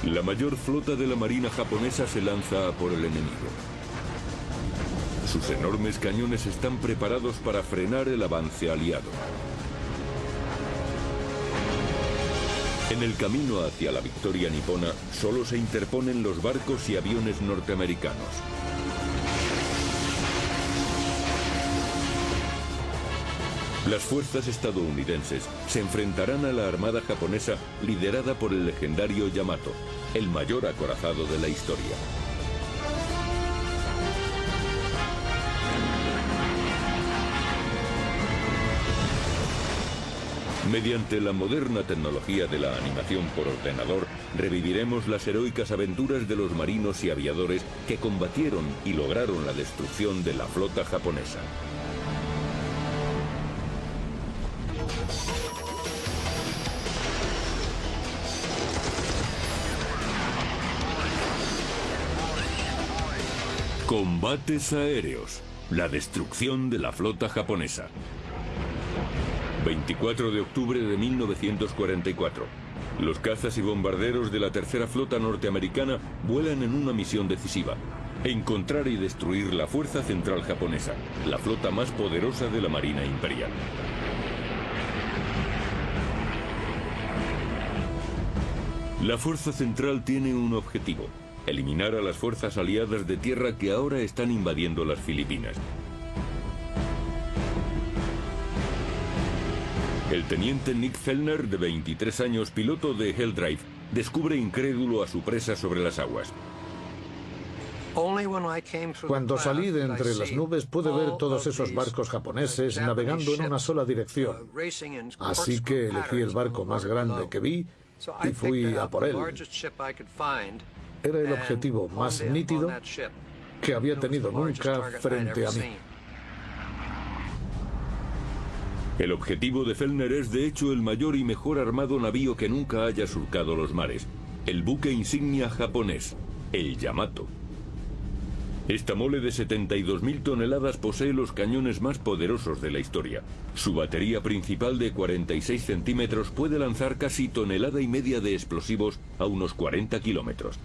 La mayor flota de la marina japonesa se lanza a por el enemigo. Sus enormes cañones están preparados para frenar el avance aliado. En el camino hacia la victoria nipona, solo se interponen los barcos y aviones norteamericanos. Las fuerzas estadounidenses se enfrentarán a la armada japonesa liderada por el legendario Yamato, el mayor acorazado de la historia. Mediante la moderna tecnología de la animación por ordenador, reviviremos las heroicas aventuras de los marinos y aviadores que combatieron y lograron la destrucción de la flota japonesa. Combates aéreos. La destrucción de la flota japonesa. 24 de octubre de 1944. Los cazas y bombarderos de la tercera flota norteamericana vuelan en una misión decisiva: encontrar y destruir la fuerza central japonesa, la flota más poderosa de la Marina Imperial. La fuerza central tiene un objetivo: eliminar a las fuerzas aliadas de tierra que ahora están invadiendo las Filipinas. El teniente Nick Fellner, de 23 años, piloto de Hell Drive, descubre incrédulo a su presa sobre las aguas. Cuando salí de entre las nubes pude ver todos esos barcos japoneses navegando en una sola dirección. Así que elegí el barco más grande que vi y fui a por él. Era el objetivo más nítido que había tenido nunca frente a mí. El objetivo de Fellner es de hecho el mayor y mejor armado navío que nunca haya surcado los mares: el buque insignia japonés, el Yamato. Esta mole de 72.000 toneladas posee los cañones más poderosos de la historia. Su batería principal de 46 centímetros puede lanzar casi 1,5 toneladas de explosivos a unos 40 kilómetros.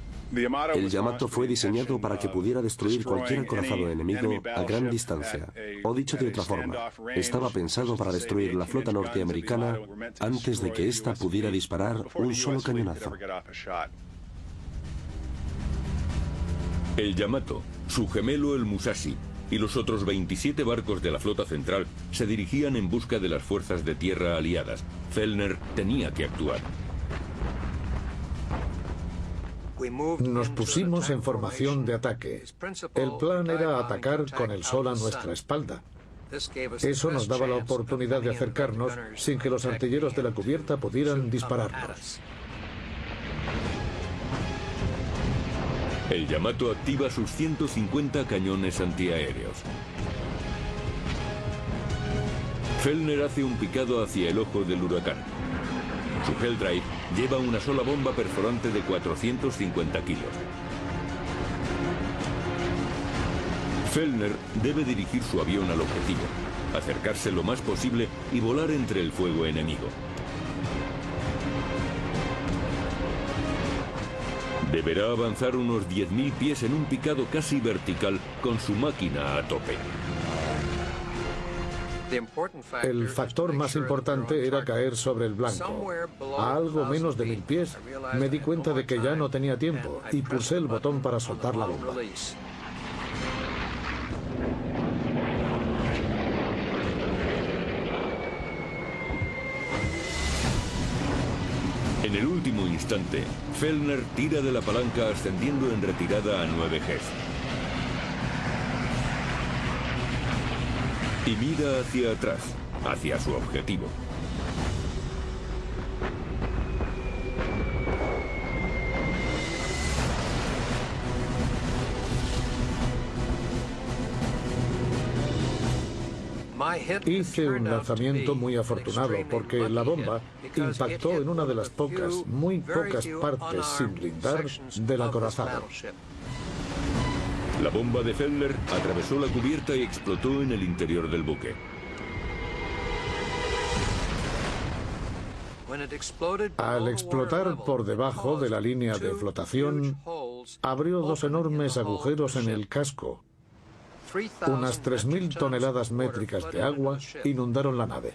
El Yamato fue diseñado para que pudiera destruir cualquier acorazado enemigo a gran distancia. O dicho de otra forma, estaba pensado para destruir la flota norteamericana antes de que ésta pudiera disparar un solo cañonazo. El Yamato, su gemelo el Musashi y los otros 27 barcos de la flota central se dirigían en busca de las fuerzas de tierra aliadas. Fellner tenía que actuar. Nos pusimos en formación de ataque. El plan era atacar con el sol a nuestra espalda. Eso nos daba la oportunidad de acercarnos sin que los artilleros de la cubierta pudieran dispararnos. El Yamato activa sus 150 cañones antiaéreos. Fellner hace un picado hacia el ojo del huracán. Su Hell Drive lleva una sola bomba perforante de 450 kilos. Fellner debe dirigir su avión al objetivo, acercarse lo más posible y volar entre el fuego enemigo. Deberá avanzar unos 10.000 pies en un picado casi vertical con su máquina a tope. El factor más importante era caer sobre el blanco. A algo menos de 1.000 pies me di cuenta de que ya no tenía tiempo y pulsé el botón para soltar la bomba. En el último instante, Fellner tira de la palanca ascendiendo en retirada a 9 Gs. Y mira hacia atrás, hacia su objetivo. Hice un lanzamiento muy afortunado porque la bomba impactó en una de las pocas, muy pocas partes sin blindar del acorazado. La bomba de Fellner atravesó la cubierta y explotó en el interior del buque. Al explotar por debajo de la línea de flotación, abrió dos enormes agujeros en el casco. Unas 3.000 toneladas métricas de agua inundaron la nave.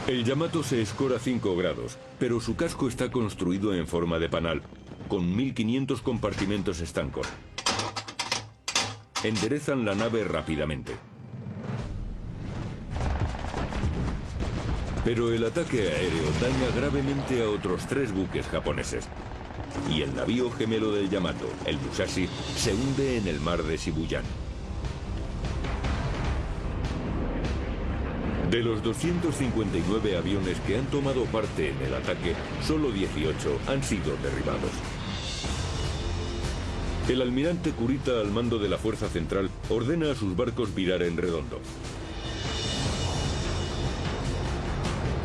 El Yamato se escora 5 grados, pero su casco está construido en forma de panal, con 1.500 compartimentos estancos. Enderezan la nave rápidamente. Pero el ataque aéreo daña gravemente a otros 3 buques japoneses. Y el navío gemelo del Yamato, el Musashi, se hunde en el mar de Shibuya. De los 259 aviones que han tomado parte en el ataque, solo 18 han sido derribados. El almirante Kurita, al mando de la fuerza central, ordena a sus barcos virar en redondo.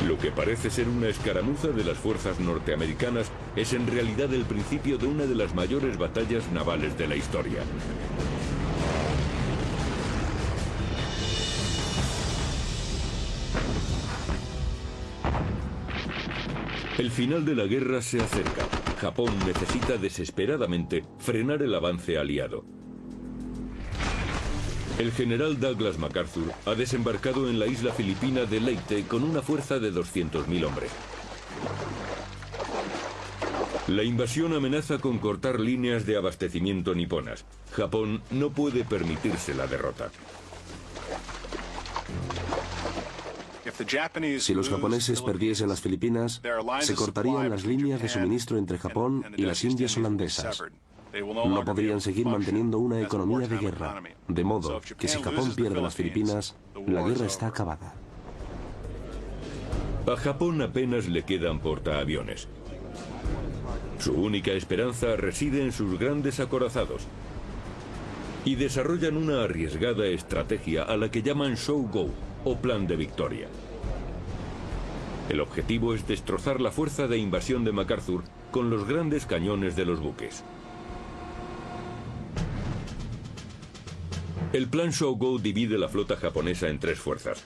Lo que parece ser una escaramuza de las fuerzas norteamericanas es en realidad el principio de una de las mayores batallas navales de la historia. El final de la guerra se acerca. Japón necesita desesperadamente frenar el avance aliado. El general Douglas MacArthur ha desembarcado en la isla filipina de Leyte con una fuerza de 200.000 hombres. La invasión amenaza con cortar líneas de abastecimiento niponas. Japón no puede permitirse la derrota. Si los japoneses perdiesen las Filipinas, se cortarían las líneas de suministro entre Japón y las Indias holandesas. No podrían seguir manteniendo una economía de guerra, de modo que si Japón pierde las Filipinas, la guerra está acabada. A Japón apenas le quedan portaaviones. Su única esperanza reside en sus grandes acorazados. Y desarrollan una arriesgada estrategia a la que llaman Show-Go, o Plan de Victoria. El objetivo es destrozar la fuerza de invasión de MacArthur con los grandes cañones de los buques. El Plan Show-Go divide la flota japonesa en 3 fuerzas.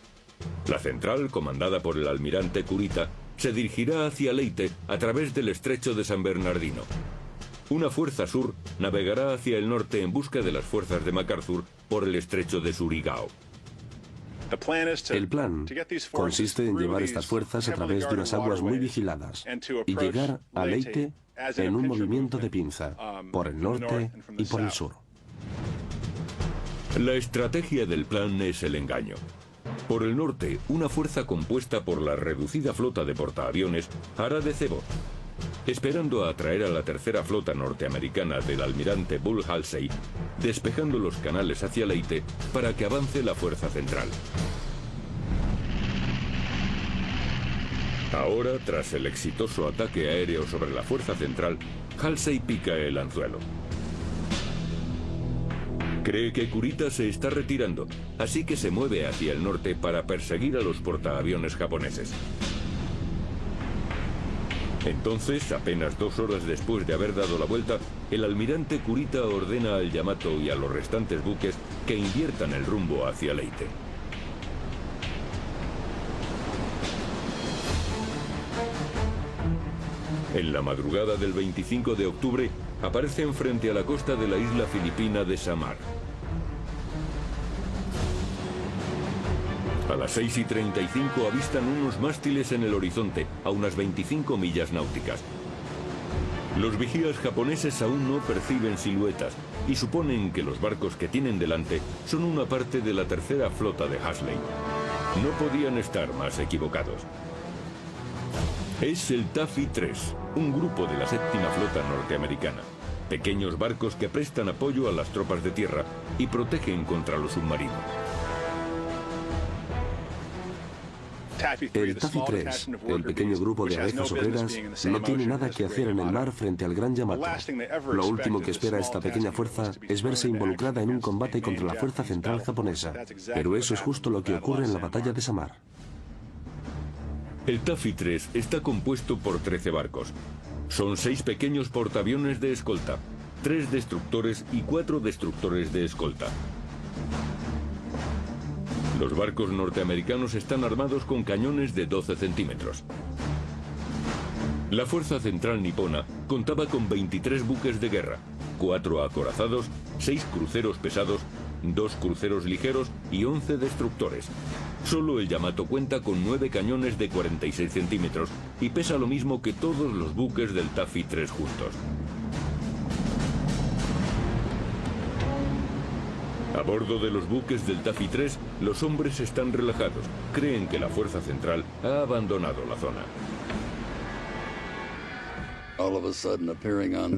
La central, comandada por el almirante Kurita, se dirigirá hacia Leyte a través del estrecho de San Bernardino. Una fuerza sur navegará hacia el norte en busca de las fuerzas de MacArthur por el estrecho de Surigao. El plan consiste en llevar estas fuerzas a través de unas aguas muy vigiladas y llegar a Leyte en un movimiento de pinza, por el norte y por el sur. La estrategia del plan es el engaño. Por el norte, una fuerza compuesta por la reducida flota de portaaviones hará de cebo, esperando a atraer a la tercera flota norteamericana del almirante Bull Halsey, despejando los canales hacia Leyte para que avance la fuerza central. Ahora, tras el exitoso ataque aéreo sobre la fuerza central, Halsey pica el anzuelo. Cree que Kurita se está retirando, así que se mueve hacia el norte para perseguir a los portaaviones japoneses. Entonces, apenas 2 horas después de haber dado la vuelta, el almirante Kurita ordena al Yamato y a los restantes buques que inviertan el rumbo hacia Leyte. En la madrugada del 25 de octubre, aparecen frente a la costa de la isla filipina de Samar. A las 6:35 avistan unos mástiles en el horizonte, a unas 25 millas náuticas. Los vigías japoneses aún no perciben siluetas y suponen que los barcos que tienen delante son una parte de la tercera flota de Halsey. No podían estar más equivocados. Es el Taffy 3, un grupo de la séptima flota norteamericana. Pequeños barcos que prestan apoyo a las tropas de tierra y protegen contra los submarinos. El Taffy 3, el pequeño grupo de abejas obreras, no tiene nada que hacer en el mar frente al gran Yamato. Lo último que espera esta pequeña fuerza es verse involucrada en un combate contra la fuerza central japonesa. Pero eso es justo lo que ocurre en la batalla de Samar. El Taffy 3 está compuesto por 13 barcos. Son 6 pequeños portaaviones de escolta, 3 destructores y 4 destructores de escolta. Los barcos norteamericanos están armados con cañones de 12 centímetros. La Fuerza Central Nipona contaba con 23 buques de guerra, 4 acorazados, 6 cruceros pesados, 2 cruceros ligeros y 11 destructores. Solo el Yamato cuenta con 9 cañones de 46 centímetros y pesa lo mismo que todos los buques del Taffy 3 juntos. A bordo de los buques del Taffy 3, los hombres están relajados. Creen que la Fuerza Central ha abandonado la zona.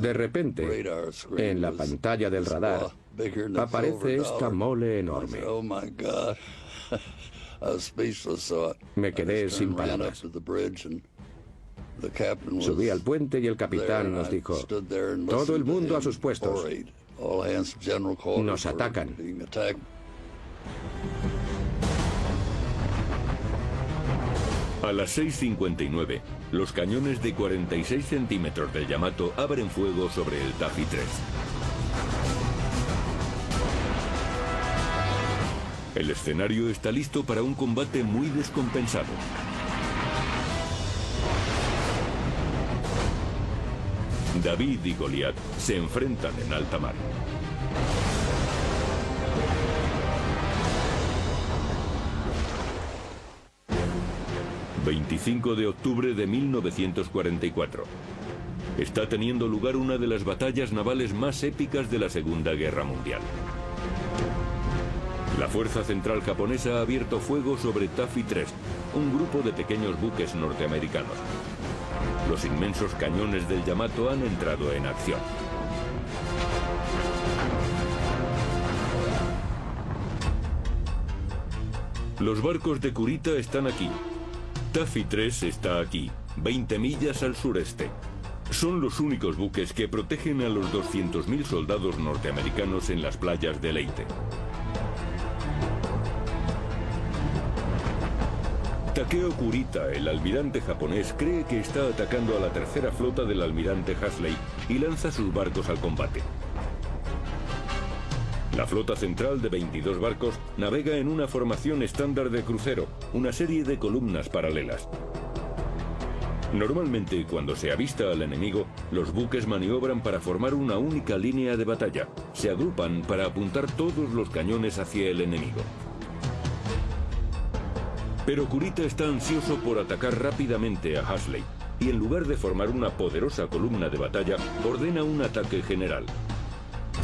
De repente, en la pantalla del radar, aparece esta mole enorme. Me quedé sin palabras. Subí al puente y el capitán nos dijo: todo el mundo a sus puestos. Nos atacan. A las 6:59, los cañones de 46 centímetros del Yamato abren fuego sobre el Taffy 3. El escenario está listo para un combate muy descompensado. David y Goliat se enfrentan en alta mar. ...25 de octubre de 1944... está teniendo lugar una de las batallas navales más épicas de la Segunda Guerra Mundial. La Fuerza Central japonesa ha abierto fuego sobre Taffy 3, un grupo de pequeños buques norteamericanos. Los inmensos cañones del Yamato han entrado en acción. Los barcos de Kurita están aquí. Taffy 3 está aquí, 20 millas al sureste. Son los únicos buques que protegen a los 200.000 soldados norteamericanos en las playas de Leyte. Takeo Kurita, el almirante japonés, cree que está atacando a la tercera flota del almirante Hasley y lanza sus barcos al combate. La flota central de 22 barcos navega en una formación estándar de crucero, una serie de columnas paralelas. Normalmente, cuando se avista al enemigo, los buques maniobran para formar una única línea de batalla. Se agrupan para apuntar todos los cañones hacia el enemigo. Pero Kurita está ansioso por atacar rápidamente a Hasley y en lugar de formar una poderosa columna de batalla, ordena un ataque general.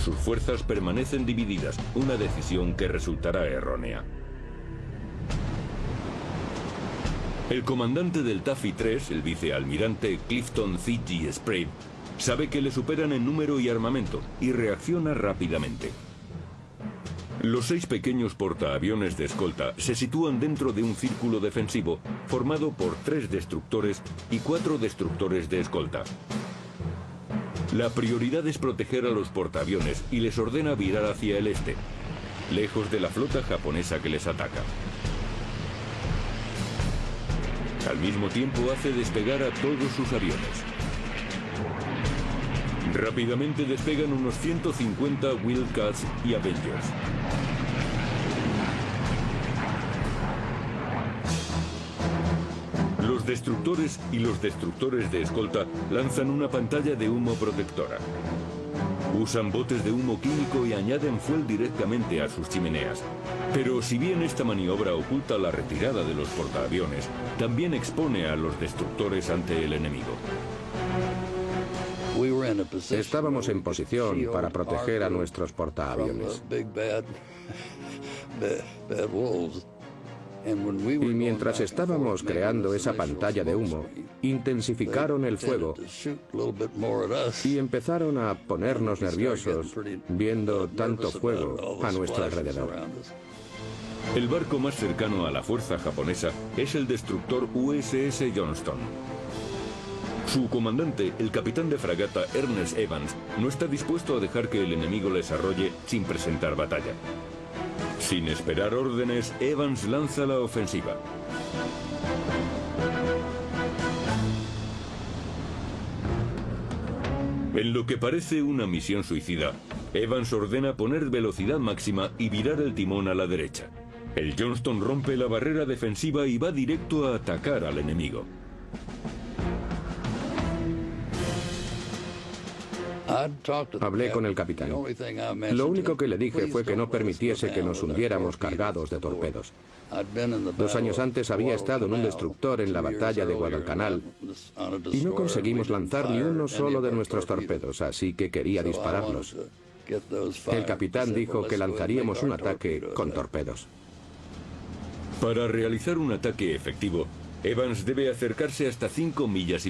Sus fuerzas permanecen divididas, una decisión que resultará errónea. El comandante del Taffy 3, el vicealmirante Clifton C.G. Sprague, sabe que le superan en número y armamento y reacciona rápidamente. Los 6 pequeños portaaviones de escolta se sitúan dentro de un círculo defensivo formado por 3 destructores y 4 destructores de escolta. La prioridad es proteger a los portaaviones y les ordena virar hacia el este, lejos de la flota japonesa que les ataca. Al mismo tiempo hace despegar a todos sus aviones. Rápidamente despegan unos 150 Wildcats y Avengers. Los destructores y los destructores de escolta lanzan una pantalla de humo protectora. Usan botes de humo químico y añaden fuel directamente a sus chimeneas. Pero si bien esta maniobra oculta la retirada de los portaaviones, también expone a los destructores ante el enemigo. Estábamos en posición para proteger a nuestros portaaviones. Y mientras estábamos creando esa pantalla de humo, intensificaron el fuego y empezaron a ponernos nerviosos viendo tanto fuego a nuestro alrededor. El barco más cercano a la fuerza japonesa es el destructor USS Johnston. Su comandante, el capitán de fragata Ernest Evans, no está dispuesto a dejar que el enemigo les arrolle sin presentar batalla. Sin esperar órdenes, Evans lanza la ofensiva. En lo que parece una misión suicida, Evans ordena poner velocidad máxima y virar el timón a la derecha. El Johnston rompe la barrera defensiva y va directo a atacar al enemigo. Hablé con el capitán. Lo único que le dije fue que no permitiese que nos hundiéramos cargados de torpedos. 2 años antes había estado en un destructor en la batalla de Guadalcanal y no conseguimos lanzar ni uno solo de nuestros torpedos, así que quería dispararlos. El capitán dijo que lanzaríamos un ataque con torpedos. Para realizar un ataque efectivo, Evans debe acercarse hasta 5,5 millas.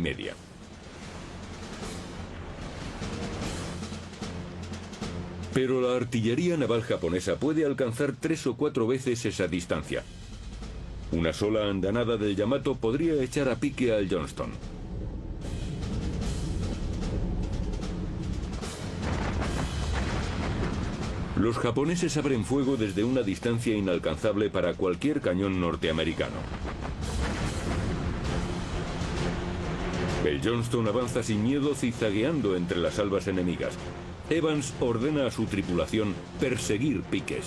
Pero la artillería naval japonesa puede alcanzar 3 o 4 veces esa distancia. Una sola andanada del Yamato podría echar a pique al Johnston. Los japoneses abren fuego desde una distancia inalcanzable para cualquier cañón norteamericano. El Johnston avanza sin miedo zigzagueando entre las albas enemigas. Evans ordena a su tripulación perseguir piques.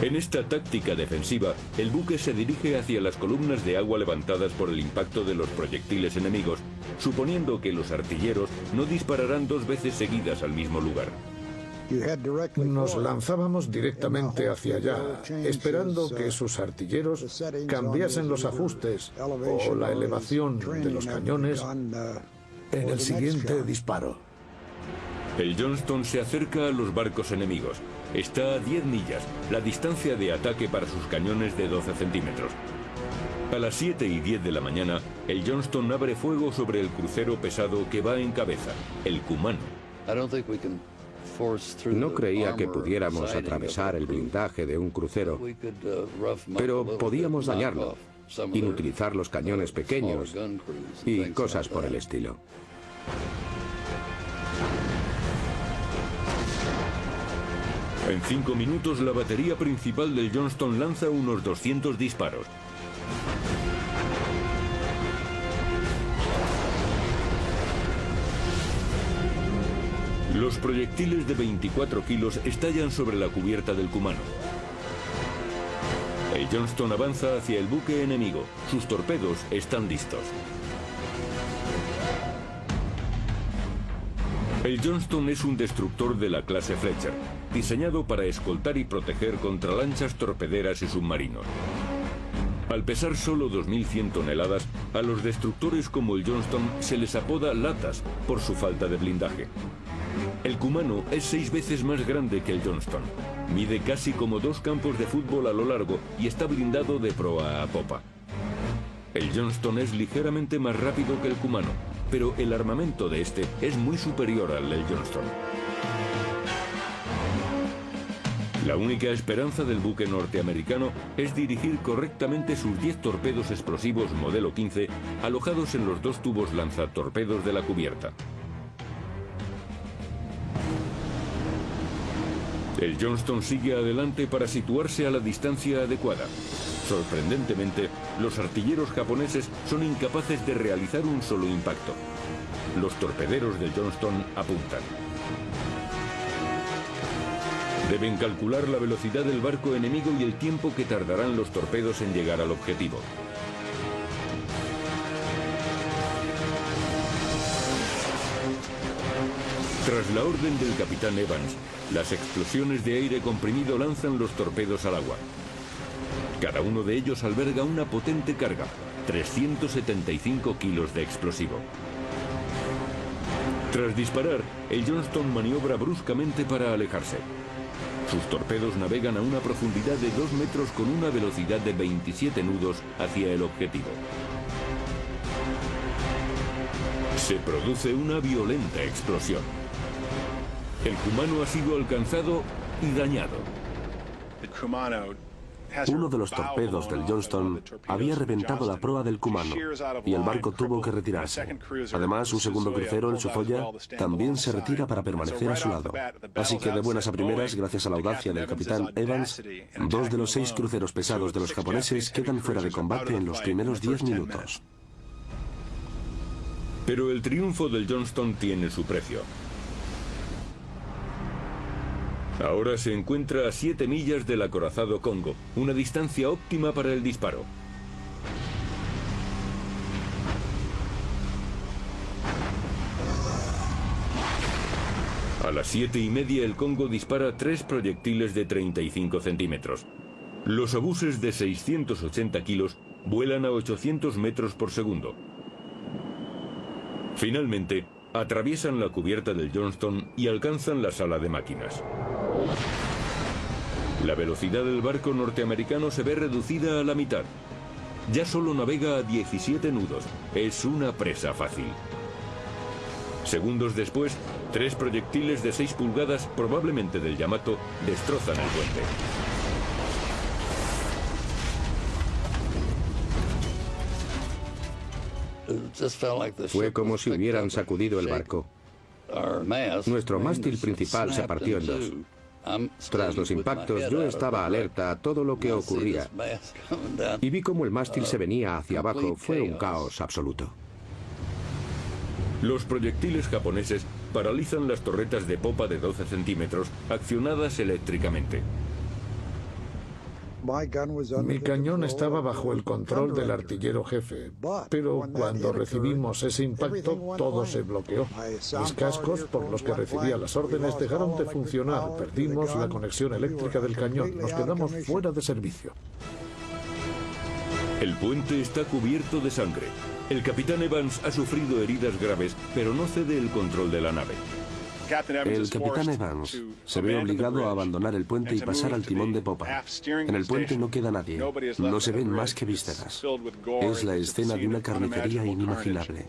En esta táctica defensiva, el buque se dirige hacia las columnas de agua levantadas por el impacto de los proyectiles enemigos, suponiendo que los artilleros no dispararán 2 veces seguidas al mismo lugar. Nos lanzábamos directamente hacia allá, esperando que sus artilleros cambiasen los ajustes o la elevación de los cañones en el siguiente disparo. El Johnston se acerca a los barcos enemigos. Está a 10 millas, la distancia de ataque para sus cañones de 12 centímetros. A las 7:10 de la mañana, el Johnston abre fuego sobre el crucero pesado que va en cabeza, el Kumano. No creía que pudiéramos atravesar el blindaje de un crucero, pero podíamos dañarlo, inutilizar los cañones pequeños y cosas por el estilo. En 5 minutos, la batería principal del Johnston lanza unos 200 disparos. Los proyectiles de 24 kilos estallan sobre la cubierta del Kumano. El Johnston avanza hacia el buque enemigo. Sus torpedos están listos. El Johnston es un destructor de la clase Fletcher, diseñado para escoltar y proteger contra lanchas torpederas y submarinos. Al pesar solo 2.100 toneladas, a los destructores como el Johnston se les apoda latas por su falta de blindaje. El Kumano es 6 veces más grande que el Johnston. Mide casi como 2 campos de fútbol a lo largo y está blindado de proa a popa. El Johnston es ligeramente más rápido que el Kumano, pero el armamento de este es muy superior al del Johnston. La única esperanza del buque norteamericano es dirigir correctamente sus 10 torpedos explosivos modelo 15 alojados en los 2 tubos lanzatorpedos de la cubierta. El Johnston sigue adelante para situarse a la distancia adecuada. Sorprendentemente, los artilleros japoneses son incapaces de realizar un solo impacto. Los torpederos del Johnston apuntan. Deben calcular la velocidad del barco enemigo y el tiempo que tardarán los torpedos en llegar al objetivo. Tras la orden del capitán Evans, las explosiones de aire comprimido lanzan los torpedos al agua. Cada uno de ellos alberga una potente carga, 375 kilos de explosivo. Tras disparar, el Johnston maniobra bruscamente para alejarse. Sus torpedos navegan a una profundidad de 2 metros con una velocidad de 27 nudos hacia el objetivo. Se produce una violenta explosión. El Kumano ha sido alcanzado y dañado. Uno de los torpedos del Johnston había reventado la proa del Kumano y el barco tuvo que retirarse. Además, un segundo crucero, el Suzoya, también se retira para permanecer a su lado. Así que de buenas a primeras, gracias a la audacia del capitán Evans, 2 de los 6 cruceros pesados de los japoneses quedan fuera de combate en los primeros 10 minutos. Pero el triunfo del Johnston tiene su precio. Ahora se encuentra a 7 millas del acorazado Congo, una distancia óptima para el disparo. A las 7:30 el Kongo dispara 3 proyectiles de 35 centímetros. Los obuses de 680 kilos vuelan a 800 metros por segundo. Finalmente, atraviesan la cubierta del Johnston y alcanzan la sala de máquinas. La velocidad del barco norteamericano se ve reducida a la mitad. Ya solo navega a 17 nudos. Es una presa fácil. Segundos después, 3 proyectiles de 6 pulgadas, probablemente del Yamato, destrozan el puente. Fue como si hubieran sacudido el barco. Nuestro mástil principal se partió en dos. Tras los impactos, yo estaba alerta a todo lo que ocurría y vi cómo el mástil se venía hacia abajo. Fue un caos absoluto. Los proyectiles japoneses paralizan las torretas de popa de 12 centímetros, accionadas eléctricamente. Mi cañón estaba bajo el control del artillero jefe, pero cuando recibimos ese impacto, todo se bloqueó. Mis cascos, por los que recibía las órdenes, dejaron de funcionar. Perdimos la conexión eléctrica del cañón. Nos quedamos fuera de servicio. El puente está cubierto de sangre. El capitán Evans ha sufrido heridas graves, pero no cede el control de la nave. El capitán Evans se ve obligado a abandonar el puente y pasar al timón de popa. En el puente no queda nadie. No se ven más que vísceras. Es la escena de una carnicería inimaginable.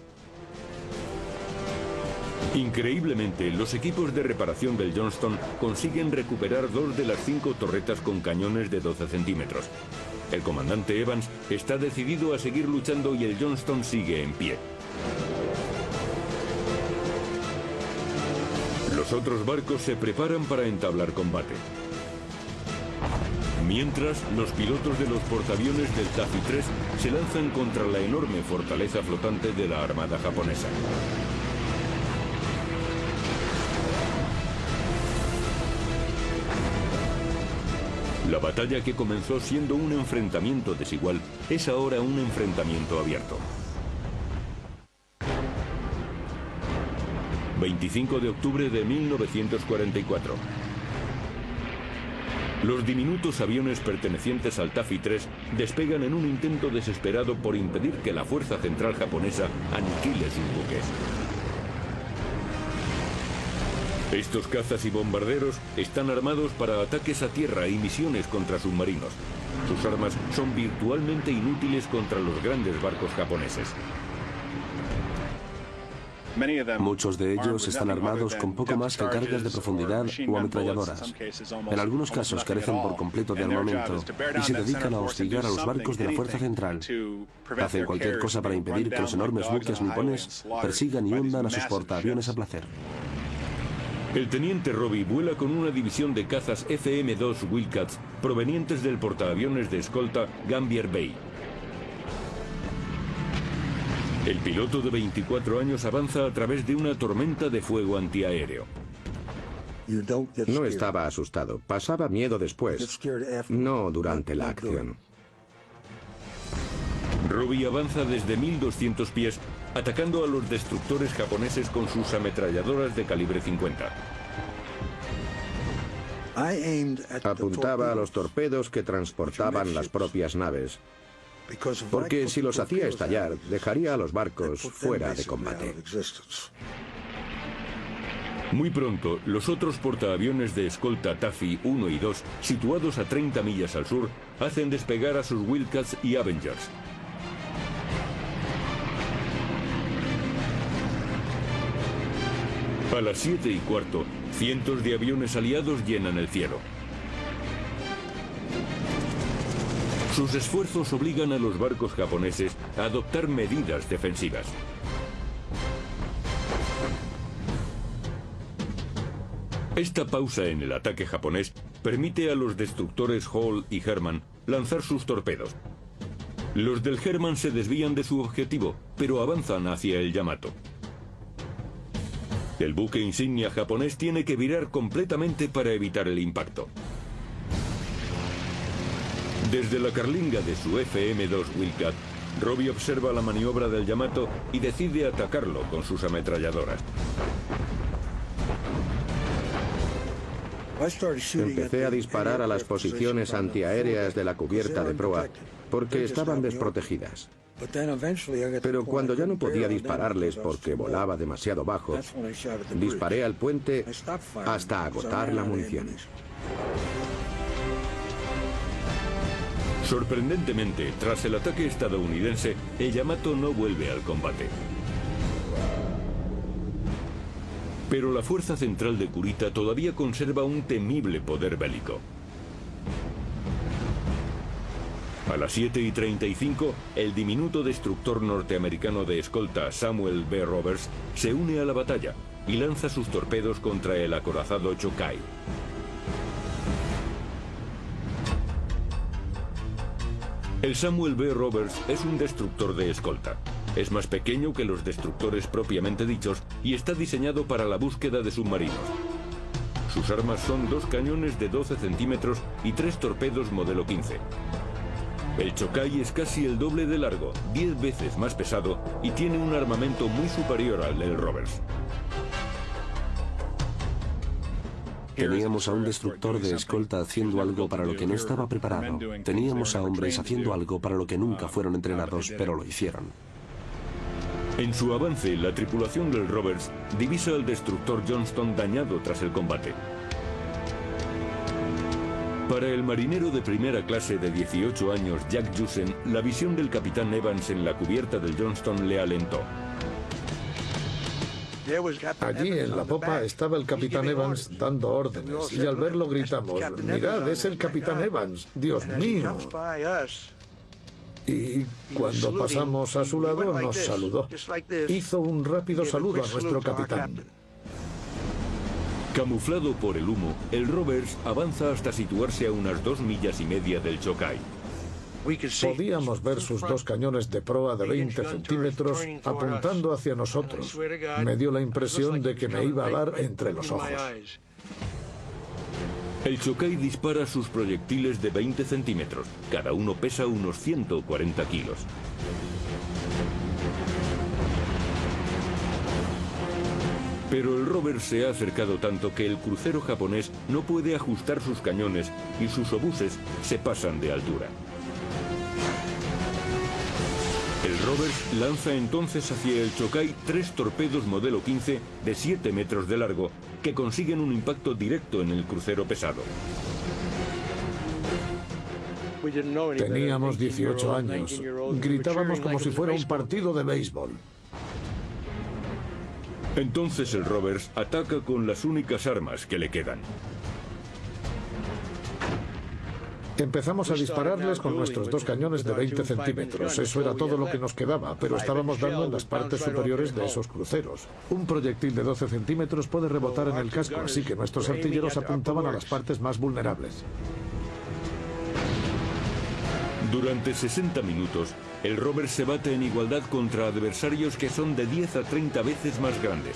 Increíblemente, los equipos de reparación del Johnston consiguen recuperar 2 de las 5 torretas con cañones de 12 centímetros. El comandante Evans está decidido a seguir luchando y el Johnston sigue en pie. Los otros barcos se preparan para entablar combate. Mientras, los pilotos de los portaaviones del Taffy 3 se lanzan contra la enorme fortaleza flotante de la armada japonesa. La batalla, que comenzó siendo un enfrentamiento desigual, es ahora un enfrentamiento abierto. 25 de octubre de 1944. Los diminutos aviones pertenecientes al Taffy 3 despegan en un intento desesperado por impedir que la fuerza central japonesa aniquile sus buques. Estos cazas y bombarderos están armados para ataques a tierra y misiones contra submarinos. Sus armas son virtualmente inútiles contra los grandes barcos japoneses. Muchos de ellos están armados con poco más que cargas de profundidad o ametralladoras. En algunos casos carecen por completo de armamento y se dedican a hostigar a los barcos de la fuerza central. Hacen cualquier cosa para impedir que los enormes buques nipones persigan y hundan a sus portaaviones a placer. El teniente Robbie vuela con una división de cazas FM-2 Wildcats provenientes del portaaviones de escolta Gambier Bay. El piloto de 24 años avanza a través de una tormenta de fuego antiaéreo. No estaba asustado, pasaba miedo después, no durante la acción. Robbie avanza desde 1200 pies, atacando a los destructores japoneses con sus ametralladoras de calibre 50. Apuntaba a los torpedos que transportaban las propias naves, porque si los hacía estallar, dejaría a los barcos fuera de combate. Muy pronto, los otros portaaviones de escolta Taffy 1 y 2, situados a 30 millas al sur, hacen despegar a sus Wildcats y Avengers. A las 7:15, cientos de aviones aliados llenan el cielo. Sus esfuerzos obligan a los barcos japoneses a adoptar medidas defensivas. Esta pausa en el ataque japonés permite a los destructores Hall y Herman lanzar sus torpedos. Los del Herman se desvían de su objetivo, pero avanzan hacia el Yamato. El buque insignia japonés tiene que virar completamente para evitar el impacto. Desde la carlinga de su FM-2 Wildcat, Robbie observa la maniobra del Yamato y decide atacarlo con sus ametralladoras. Empecé a disparar a las posiciones antiaéreas de la cubierta de proa porque estaban desprotegidas. Pero cuando ya no podía dispararles porque volaba demasiado bajo, disparé al puente hasta agotar la munición. Sorprendentemente, tras el ataque estadounidense, el Yamato no vuelve al combate. Pero la fuerza central de Kurita todavía conserva un temible poder bélico. A las 7:35, el diminuto destructor norteamericano de escolta Samuel B. Roberts se une a la batalla y lanza sus torpedos contra el acorazado Chokai. El Samuel B. Roberts es un destructor de escolta. Es más pequeño que los destructores propiamente dichos y está diseñado para la búsqueda de submarinos. Sus armas son 2 cañones de 12 centímetros y 3 torpedos modelo 15. El Chokai es casi el doble de largo, 10 veces más pesado y tiene un armamento muy superior al del Roberts. Teníamos a un destructor de escolta haciendo algo para lo que no estaba preparado. Teníamos a hombres haciendo algo para lo que nunca fueron entrenados, pero lo hicieron. En su avance, la tripulación del Roberts divisa al destructor Johnston dañado tras el combate. Para el marinero de primera clase de 18 años, Jack Jusen, la visión del capitán Evans en la cubierta del Johnston le alentó. Allí en la popa estaba el capitán Evans dando órdenes y al verlo gritamos: «Mirad, es el capitán Evans, Dios mío». Y cuando pasamos a su lado nos saludó. Hizo un rápido saludo a nuestro capitán. Camuflado por el humo, el Roberts avanza hasta situarse a unas 2,5 millas del Chokai. Podíamos ver sus 2 cañones de proa de 20 centímetros apuntando hacia nosotros. Me dio la impresión de que me iba a dar entre los ojos. El Chokai dispara sus proyectiles de 20 centímetros. Cada uno pesa unos 140 kilos. Pero el Roberts se ha acercado tanto que el crucero japonés no puede ajustar sus cañones y sus obuses se pasan de altura. El Roberts lanza entonces hacia el Chokai 3 torpedos modelo 15 de 7 metros de largo que consiguen un impacto directo en el crucero pesado. Teníamos 18 años. Gritábamos como si fuera un partido de béisbol. Entonces el Roberts ataca con las únicas armas que le quedan. Empezamos a dispararles con nuestros 2 cañones de 20 centímetros. Eso era todo lo que nos quedaba, pero estábamos dando en las partes superiores de esos cruceros. Un proyectil de 12 centímetros puede rebotar en el casco, así que nuestros artilleros apuntaban a las partes más vulnerables. Durante 60 minutos, el Roberts se bate en igualdad contra adversarios que son de 10 a 30 veces más grandes.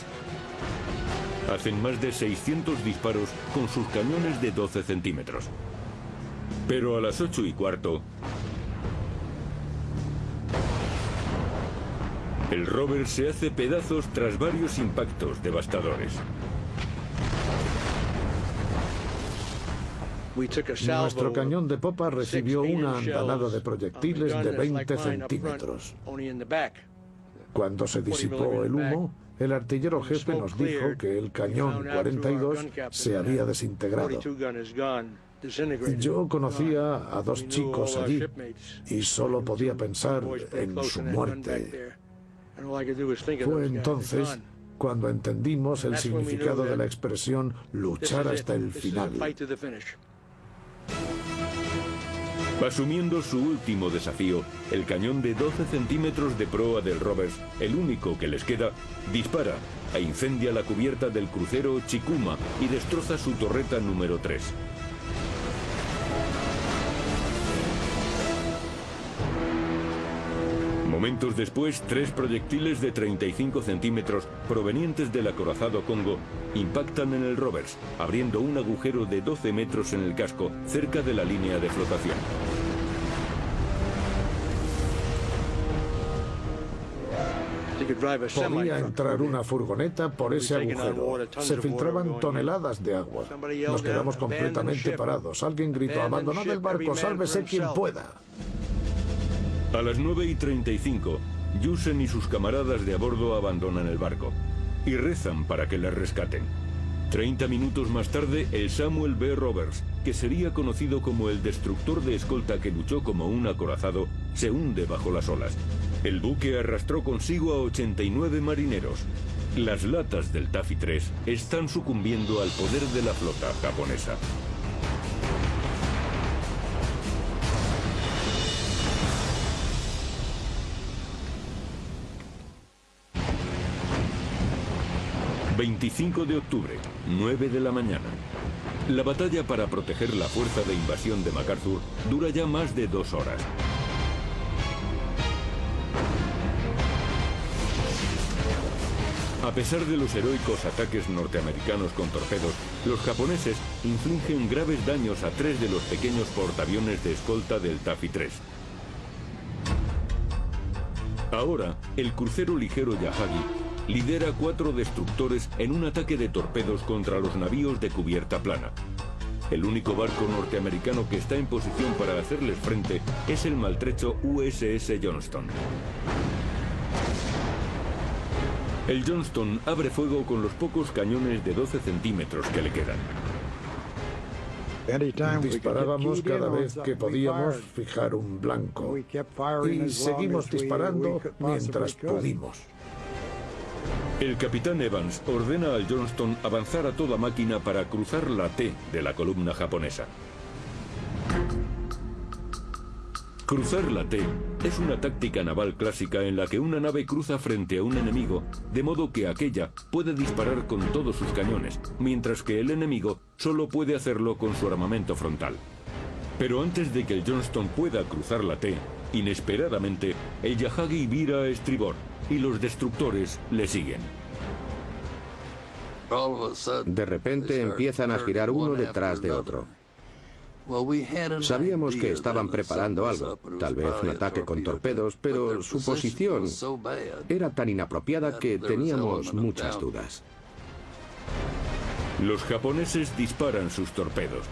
Hacen más de 600 disparos con sus cañones de 12 centímetros. Pero a las 8:15, el Roberts se hace pedazos tras varios impactos devastadores. Nuestro cañón de popa recibió una andanada de proyectiles de 20 centímetros. Cuando se disipó el humo, el artillero jefe nos dijo que el cañón 42 se había desintegrado. Yo conocía a 2 chicos allí y solo podía pensar en su muerte. Fue entonces cuando entendimos el significado de la expresión luchar hasta el final. Asumiendo su último desafío, el cañón de 12 centímetros de proa del Roberts, el único que les queda, dispara e incendia la cubierta del crucero Chikuma y destroza su torreta número 3. Momentos después, 3 proyectiles de 35 centímetros provenientes del acorazado Congo impactan en el Roberts, abriendo un agujero de 12 metros en el casco cerca de la línea de flotación. Podía entrar una furgoneta por ese agujero. Se filtraban toneladas de agua. Nos quedamos completamente parados. Alguien gritó: «Abandonad el barco, sálvese quien pueda». A las 9:35, Yusen y sus camaradas de a bordo abandonan el barco y rezan para que les rescaten. 30 minutos más tarde, el Samuel B. Roberts, que sería conocido como el destructor de escolta que luchó como un acorazado, se hunde bajo las olas. El buque arrastró consigo a 89 marineros. Las latas del Taffy 3 están sucumbiendo al poder de la flota japonesa. ...25 de octubre, 9 de la mañana. La batalla para proteger la fuerza de invasión de MacArthur dura ya más de 2 horas. A pesar de los heroicos ataques norteamericanos con torpedos, los japoneses infligen graves daños a 3 de los pequeños portaaviones de escolta del Taffy 3. Ahora, el crucero ligero Yahagi lidera 4 destructores en un ataque de torpedos contra los navíos de cubierta plana. El único barco norteamericano que está en posición para hacerles frente es el maltrecho USS Johnston. El Johnston abre fuego con los pocos cañones de 12 centímetros que le quedan. Disparábamos cada vez que podíamos fijar un blanco y seguimos disparando mientras pudimos. El capitán Evans ordena al Johnston avanzar a toda máquina para cruzar la T de la columna japonesa. Cruzar la T es una táctica naval clásica en la que una nave cruza frente a un enemigo, de modo que aquella puede disparar con todos sus cañones, mientras que el enemigo solo puede hacerlo con su armamento frontal. Pero antes de que el Johnston pueda cruzar la T, inesperadamente, el Yahagi vira a estribor y los destructores le siguen. De repente empiezan a girar uno detrás de otro. Sabíamos que estaban preparando algo, tal vez un ataque con torpedos, pero su posición era tan inapropiada que teníamos muchas dudas. Los japoneses disparan sus torpedos.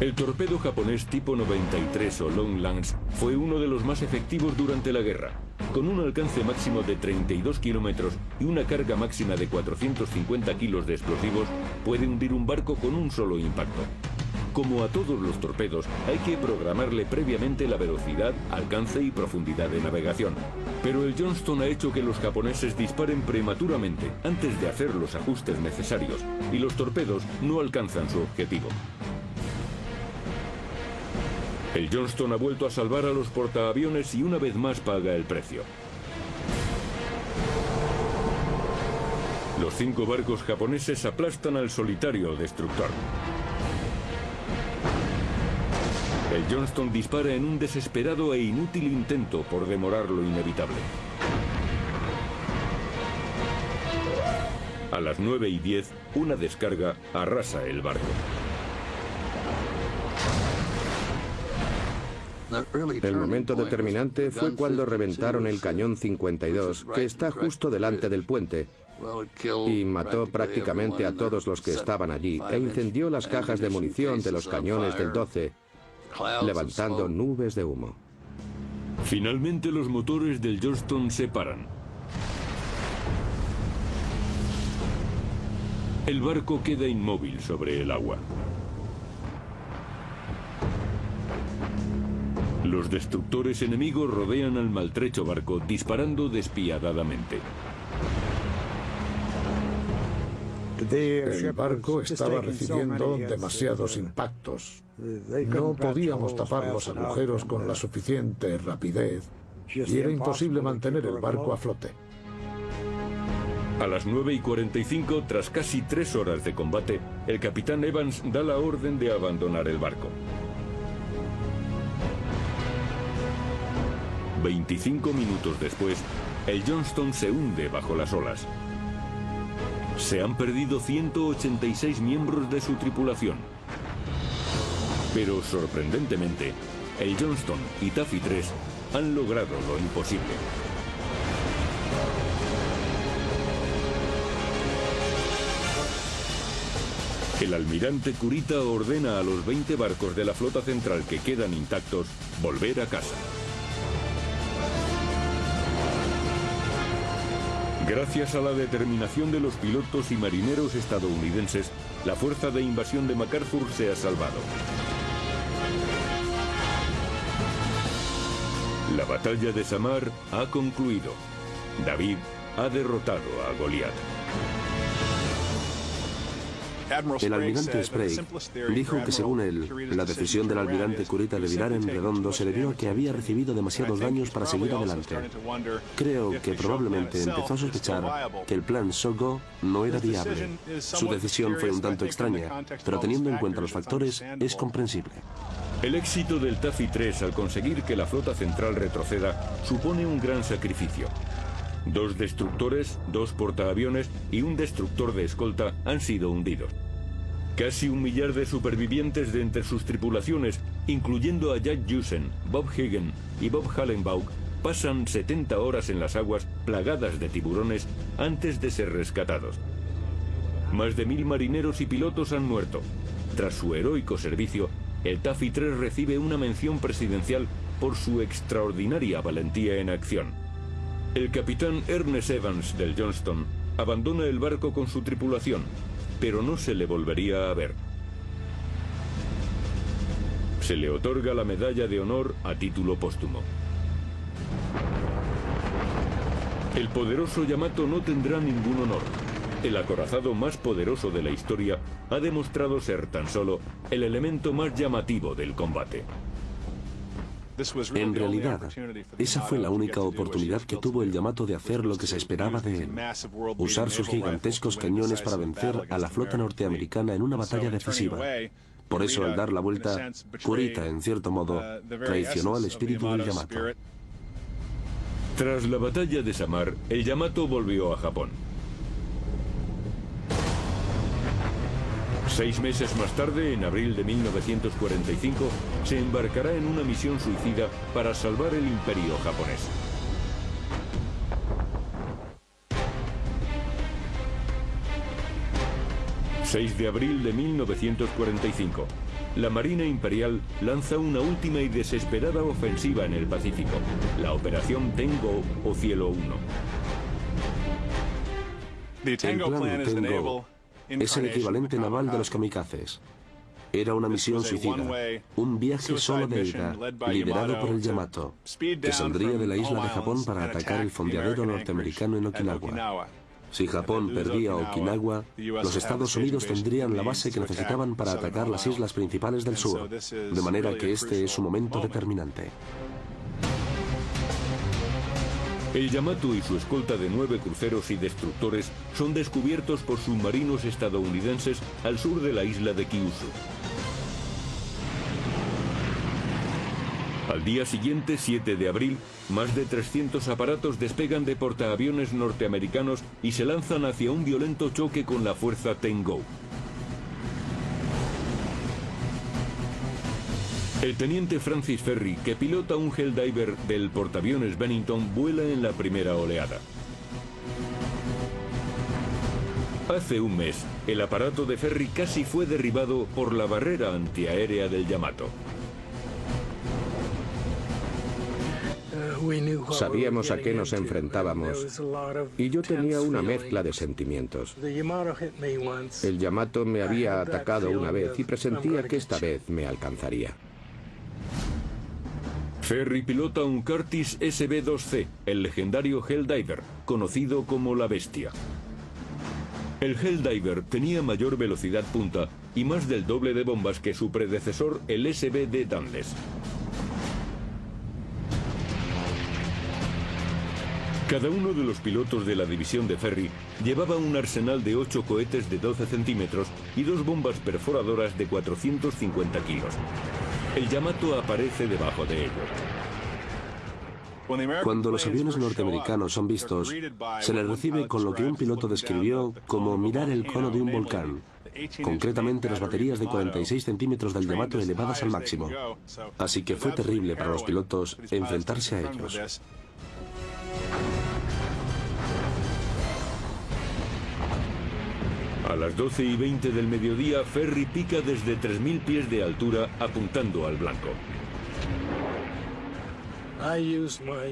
El torpedo japonés tipo 93 o Long Lance fue uno de los más efectivos durante la guerra. Con un alcance máximo de 32 kilómetros y una carga máxima de 450 kilos de explosivos, puede hundir un barco con un solo impacto. Como a todos los torpedos, hay que programarle previamente la velocidad, alcance y profundidad de navegación. Pero el Johnston ha hecho que los japoneses disparen prematuramente antes de hacer los ajustes necesarios, y los torpedos no alcanzan su objetivo. El Johnston ha vuelto a salvar a los portaaviones y una vez más paga el precio. Los 5 barcos japoneses aplastan al solitario destructor. El Johnston dispara en un desesperado e inútil intento por demorar lo inevitable. A las 9:10, una descarga arrasa el barco. El momento determinante fue cuando reventaron el cañón 52, que está justo delante del puente, y mató prácticamente a todos los que estaban allí, e incendió las cajas de munición de los cañones del 12, levantando nubes de humo. Finalmente los motores del Johnston se paran. El barco queda inmóvil sobre el agua. Los destructores enemigos rodean al maltrecho barco disparando despiadadamente. El barco estaba recibiendo demasiados impactos. No podíamos tapar los agujeros con la suficiente rapidez y era imposible mantener el barco a flote. A las 9:45, tras casi 3 horas de combate, el capitán Evans da la orden de abandonar el barco. 25 minutos después, el Johnston se hunde bajo las olas. Se han perdido 186 miembros de su tripulación. Pero, sorprendentemente, el Johnston y Taffy 3 han logrado lo imposible. El almirante Kurita ordena a los 20 barcos de la flota central que quedan intactos volver a casa. Gracias a la determinación de los pilotos y marineros estadounidenses, la fuerza de invasión de MacArthur se ha salvado. La batalla de Samar ha concluido. David ha derrotado a Goliat. El almirante Sprague dijo que según él, la decisión del almirante Kurita de virar en redondo se debió a que había recibido demasiados daños para seguir adelante. Creo que probablemente empezó a sospechar que el plan So-Go no era viable. Su decisión fue un tanto extraña, pero teniendo en cuenta los factores, es comprensible. El éxito del Taffy 3 al conseguir que la flota central retroceda supone un gran sacrificio. 2 destructores, 2 portaaviones y un destructor de escolta han sido hundidos. Casi 1 millar de supervivientes de entre sus tripulaciones, incluyendo a Jack Jusen, Bob Hagen y Bob Hallenbaugh, pasan 70 horas en las aguas plagadas de tiburones antes de ser rescatados. Más de 1000 marineros y pilotos han muerto. Tras su heroico servicio, el Taffy 3 recibe una mención presidencial por su extraordinaria valentía en acción. El capitán Ernest Evans del Johnston abandona el barco con su tripulación, pero no se le volvería a ver. Se le otorga la medalla de honor a título póstumo. El poderoso Yamato no tendrá ningún honor. El acorazado más poderoso de la historia ha demostrado ser tan solo el elemento más llamativo del combate. En realidad, esa fue la única oportunidad que tuvo el Yamato de hacer lo que se esperaba de él: usar sus gigantescos cañones para vencer a la flota norteamericana en una batalla decisiva. Por eso, al dar la vuelta, Kurita, en cierto modo, traicionó al espíritu del Yamato. Tras la batalla de Samar, el Yamato volvió a Japón. 6 meses más tarde, en abril de 1945, se embarcará en una misión suicida para salvar el imperio japonés. ...6 de abril de 1945... la Marina Imperial lanza una última y desesperada ofensiva en el Pacífico, la Operación Tengo o Cielo 1. El plan Tengo es el equivalente naval de los kamikazes. Era una misión suicida, un viaje solo de ida, liderado por el Yamato, que saldría de la isla de Japón para atacar el fondeadero norteamericano en Okinawa. Si Japón perdía Okinawa, los Estados Unidos tendrían la base que necesitaban para atacar las islas principales del sur, de manera que este es un momento determinante. El Yamato y su escolta de 9 cruceros y destructores son descubiertos por submarinos estadounidenses al sur de la isla de Kyushu. Al día siguiente, 7 de abril, más de 300 aparatos despegan de portaaviones norteamericanos y se lanzan hacia un violento choque con la fuerza Tengo. El teniente Francis Ferry, que pilota un Helldiver del portaaviones Bennington, vuela en la primera oleada. Hace un mes, el aparato de Ferry casi fue derribado por la barrera antiaérea del Yamato. Sabíamos a qué nos enfrentábamos y yo tenía una mezcla de sentimientos. El Yamato me había atacado una vez y presentía que esta vez me alcanzaría. Ferry pilota un Curtiss SB-2C, el legendario Helldiver, conocido como la Bestia. El Helldiver tenía mayor velocidad punta y más del doble de bombas que su predecesor, el SB-D Danles. Cada uno de los pilotos de la división de Ferry llevaba un arsenal de 8 cohetes de 12 centímetros y 2 bombas perforadoras de 450 kilos. El Yamato aparece debajo de ellos. Cuando los aviones norteamericanos son vistos, se les recibe con lo que un piloto describió como mirar el cono de un volcán. concretamente las baterías de 46 centímetros del Yamato elevadas al máximo. Así que fue terrible para los pilotos enfrentarse a ellos. A las 12:20 del mediodía, Ferry pica desde 3000 pies de altura apuntando al blanco.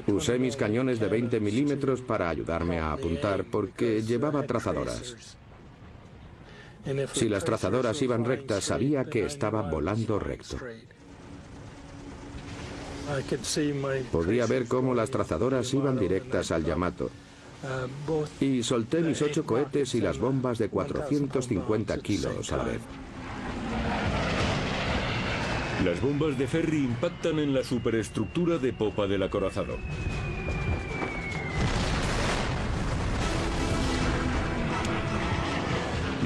Usé mis cañones de 20 milímetros para ayudarme a apuntar porque llevaba trazadoras. Si las trazadoras iban rectas, sabía que estaba volando recto. Podía ver cómo las trazadoras iban directas al Yamato. Y solté mis 8 cohetes y las bombas de 450 kilos a la vez. Las bombas de Ferry impactan en la superestructura de popa del acorazado.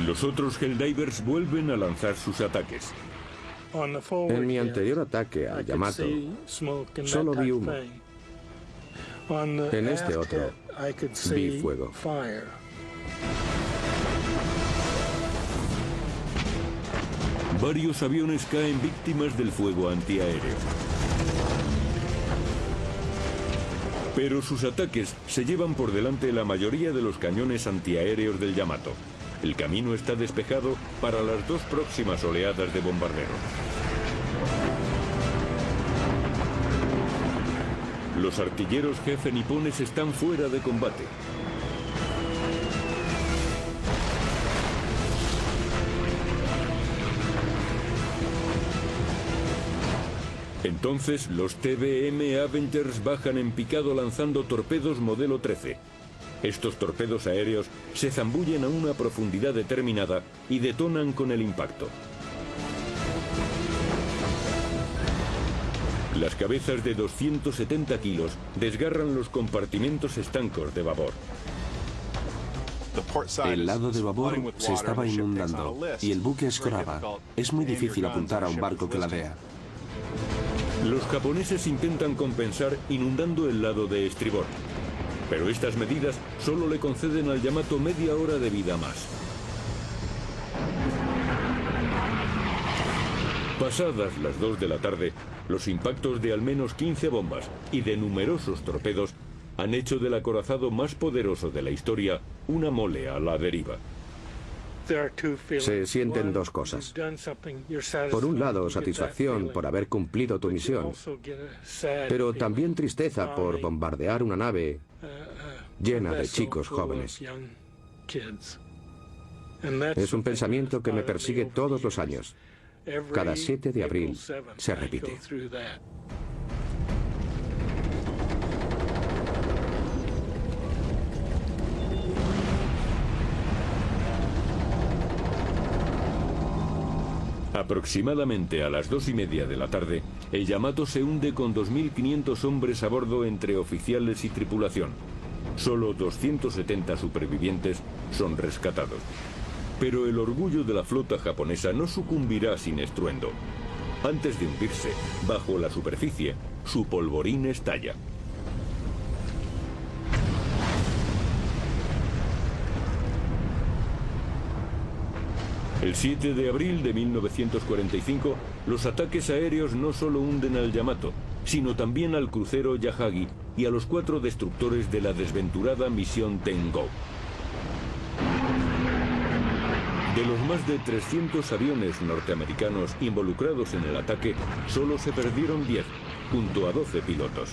Los otros Helldivers vuelven a lanzar sus ataques. En mi anterior ataque al Yamato, solo vi humo. En este otro, vi fuego. Varios aviones caen víctimas del fuego antiaéreo. Pero sus ataques se llevan por delante la mayoría de los cañones antiaéreos del Yamato. El camino está despejado para las 2 próximas oleadas de bombarderos. Los artilleros jefe nipones están fuera de combate. Entonces, los TBM Avengers bajan en picado lanzando torpedos modelo 13. Estos torpedos aéreos se zambullen a una profundidad determinada y detonan con el impacto. Las cabezas de 270 kilos desgarran los compartimentos estancos de babor. El lado de babor se estaba inundando y el buque escoraba. Es muy difícil apuntar a un barco que ladea. Los japoneses intentan compensar inundando el lado de estribor, pero estas medidas solo le conceden al Yamato media hora de vida más. Pasadas las 2 de la tarde, los impactos de al menos 15 bombas y de numerosos torpedos han hecho del acorazado más poderoso de la historia una mole a la deriva. Se sienten 2 cosas. Por un lado, satisfacción por haber cumplido tu misión, pero también tristeza por bombardear una nave llena de chicos jóvenes. Es un pensamiento que me persigue todos los años. Cada 7 de abril se repite. Aproximadamente a las 2:30 de la tarde, el Yamato se hunde con 2.500 hombres a bordo entre oficiales y tripulación. Solo 270 supervivientes son rescatados. Pero el orgullo de la flota japonesa no sucumbirá sin estruendo. Antes de hundirse, bajo la superficie, su polvorín estalla. El 7 de abril de 1945, los ataques aéreos no solo hunden al Yamato, sino también al crucero Yahagi y a los 4 destructores de la desventurada misión Tengo. De los más de 300 aviones norteamericanos involucrados en el ataque, solo se perdieron 10, junto a 12 pilotos.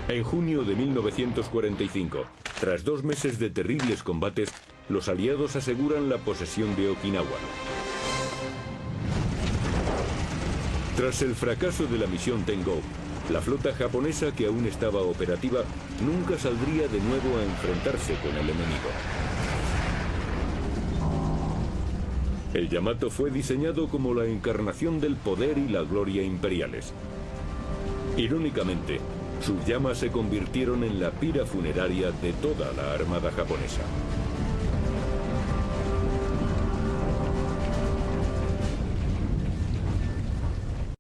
En junio de 1945, tras 2 meses de terribles combates, los aliados aseguran la posesión de Okinawa. Tras el fracaso de la misión Tengo, la flota japonesa, que aún estaba operativa, nunca saldría de nuevo a enfrentarse con el enemigo. El Yamato fue diseñado como la encarnación del poder y la gloria imperiales. Irónicamente, sus llamas se convirtieron en la pira funeraria de toda la armada japonesa.